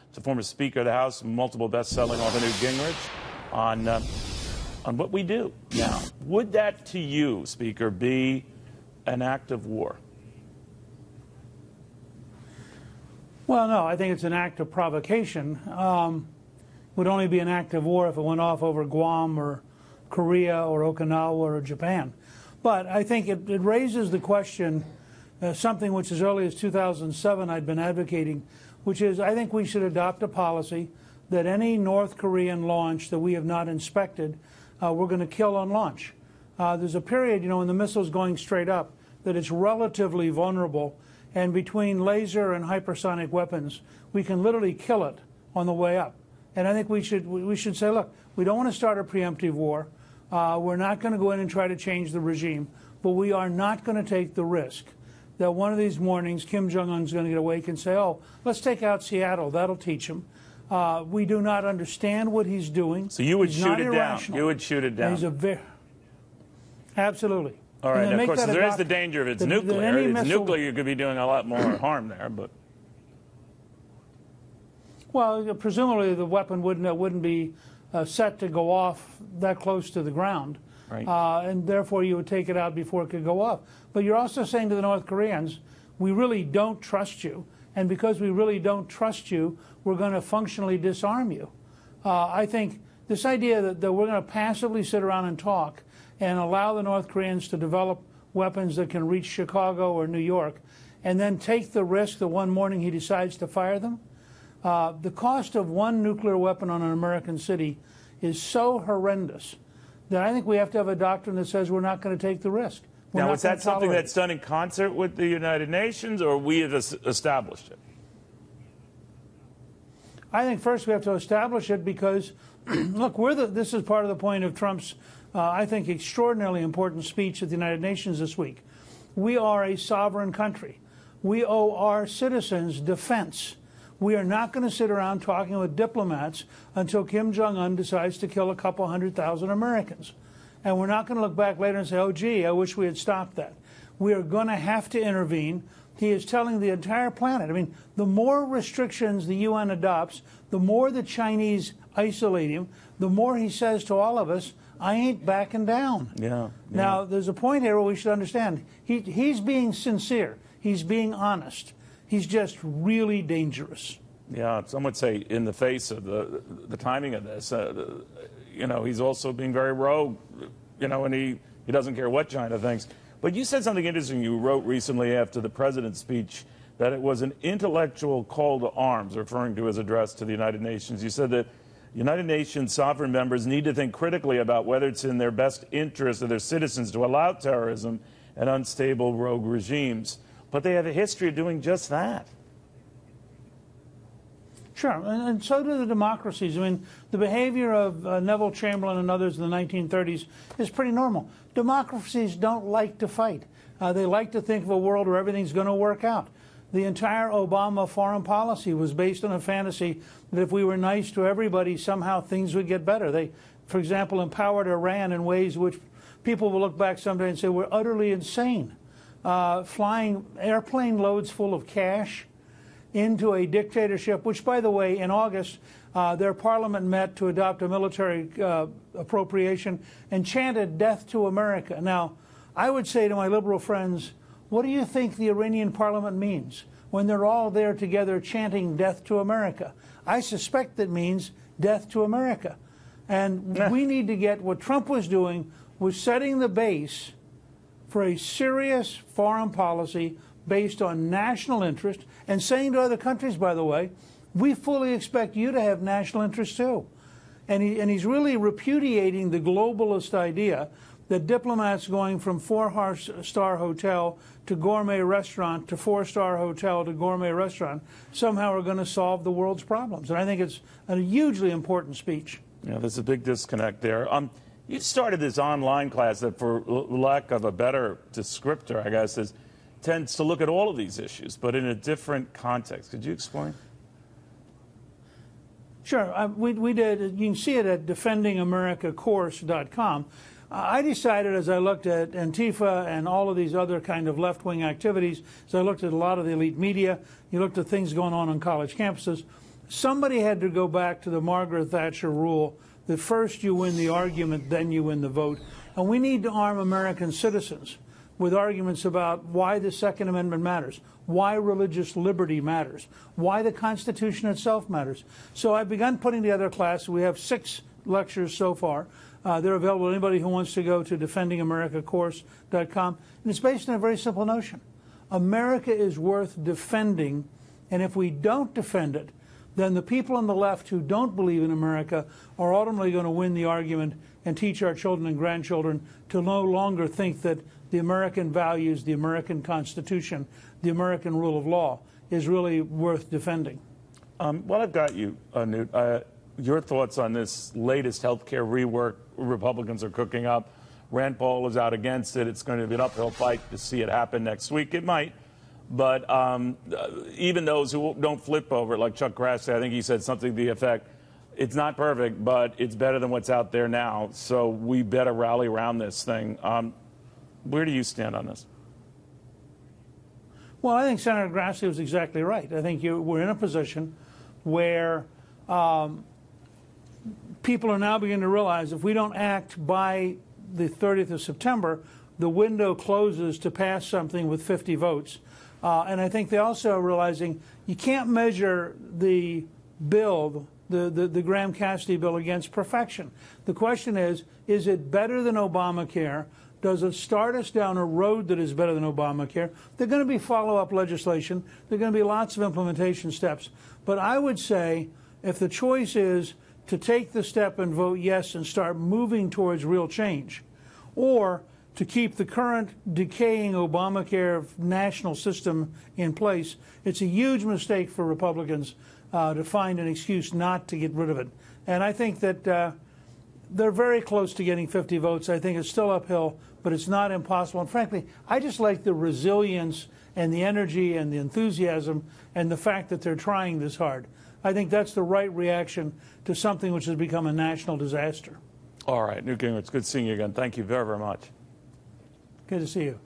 He's a former Speaker of the House, multiple best-selling author Newt Gingrich, on what we do now. Would that, to you, Speaker, be an act of war? Well, no, I think it's an act of provocation. Would only be an act of war if it went off over Guam or Korea or Okinawa or Japan. But I think it raises the question, something which as early as 2007 I'd been advocating, which is I think we should adopt a policy that any North Korean launch that we have not inspected, we're going to kill on launch. There's a period, when the missile's going straight up, that it's relatively vulnerable, and between laser and hypersonic weapons, we can literally kill it on the way up. And I think we should say, look, we don't want to start a preemptive war. We're not going to go in and try to change the regime, but we are not going to take the risk that one of these mornings Kim Jong-un's going to get awake and say, oh, let's take out Seattle. That'll teach him. We do not understand what he's doing. So you would shoot it down. You would shoot it down. Absolutely. All right. And of course, there is the danger if it's nuclear. If it's nuclear, you could be doing a lot more harm there. But well, presumably the weapon wouldn't be set to go off that close to the ground, right. And therefore you would take it out before it could go off. But you're also saying to the North Koreans, we really don't trust you, and because we really don't trust you, we're going to functionally disarm you. I think this idea that we're going to passively sit around and talk and allow the North Koreans to develop weapons that can reach Chicago or New York, and then take the risk that one morning he decides to fire them. The cost of one nuclear weapon on an American city is so horrendous that I think we have to have a doctrine that says we're not going to take the risk. Now, is that something that's done in concert with the United Nations, or we have established it? I think first we have to establish it because, look, this is part of the point of Trump's, I think, extraordinarily important speech at the United Nations this week. We are a sovereign country. We owe our citizens defense. We are not going to sit around talking with diplomats until Kim Jong-un decides to kill a couple 100,000 Americans. And we're not going to look back later and say, oh, gee, I wish we had stopped that. We are going to have to intervene. He is telling the entire planet. I mean, the more restrictions the UN adopts, the more the Chinese isolate him, the more he says to all of us, I ain't backing down. Yeah. Now, there's a point here where we should understand. He's being sincere. He's being honest. He's just really dangerous. Yeah, some would say in the face of the timing of this, he's also being very rogue, and he doesn't care what China thinks. But you said something interesting. You wrote recently after the president's speech that it was an intellectual call to arms, referring to his address to the United Nations. You said that United Nations sovereign members need to think critically about whether it's in their best interest of their citizens to allow terrorism and unstable rogue regimes. But they have a history of doing just that. Sure, and so do the democracies. I mean, the behavior of Neville Chamberlain and others in the 1930s is pretty normal. Democracies don't like to fight. They like to think of a world where everything's going to work out. The entire Obama foreign policy was based on a fantasy that if we were nice to everybody, somehow things would get better. They, for example, empowered Iran in ways which people will look back someday and say were utterly insane. Flying airplane loads full of cash into a dictatorship, which, by the way, in August, their parliament met to adopt a military appropriation and chanted death to America. Now, I would say to my liberal friends, what do you think the Iranian parliament means when they're all there together chanting death to America? I suspect that means death to America. And we need to get what Trump was doing was setting the base for a serious foreign policy based on national interest and saying to other countries, by the way, we fully expect you to have national interest too. And he's repudiating the globalist idea that diplomats going from 4-star hotel to gourmet restaurant to 4-star hotel to gourmet restaurant somehow are going to solve the world's problems. And I think it's a hugely important speech. Yeah, there's a big disconnect there. You started this online class that, for lack of a better descriptor, I guess, tends to look at all of these issues, but in a different context. Could you explain? Sure. We did. You can see it at defendingamericacourse.com. I decided, as I looked at Antifa and all of these other kind of left-wing activities, as I looked at a lot of the elite media, you looked at things going on college campuses, somebody had to go back to the Margaret Thatcher rule that first you win the argument, then you win the vote. And we need to arm American citizens with arguments about why the Second Amendment matters, why religious liberty matters, why the Constitution itself matters. So I've begun putting together a class. We have 6 lectures so far. They're available to anybody who wants to go to defendingamericacourse.com. And it's based on a very simple notion. America is worth defending, and if we don't defend it, then the people on the left who don't believe in America are ultimately going to win the argument and teach our children and grandchildren to no longer think that the American values, the American Constitution, the American rule of law is really worth defending. Well, I've got you, Newt. Your thoughts on this latest health care rework Republicans are cooking up. Rand Paul is out against it. It's going to be an uphill fight to see it happen next week. It might. But even those who don't flip over it, like Chuck Grassley, I think he said something to the effect, it's not perfect, but it's better than what's out there now. So we better rally around this thing. Where do you stand on this? Well, I think Senator Grassley was exactly right. I think we're in a position where people are now beginning to realize if we don't act by the 30th of September, the window closes to pass something with 50 votes. And I think they also are realizing you can't measure the bill, the Graham-Cassidy bill, against perfection. The question is it better than Obamacare? Does it start us down a road that is better than Obamacare? There are going to be follow-up legislation. There are going to be lots of implementation steps. But I would say if the choice is to take the step and vote yes and start moving towards real change, or to keep the current decaying Obamacare national system in place, it's a huge mistake for Republicans to find an excuse not to get rid of it. And I think that they're very close to getting 50 votes. I think it's still uphill, but it's not impossible. And frankly, I just like the resilience and the energy and the enthusiasm and the fact that they're trying this hard. I think that's the right reaction to something which has become a national disaster. All right, Newt Gingrich, it's good seeing you again. Thank you very, very much. Good to see you.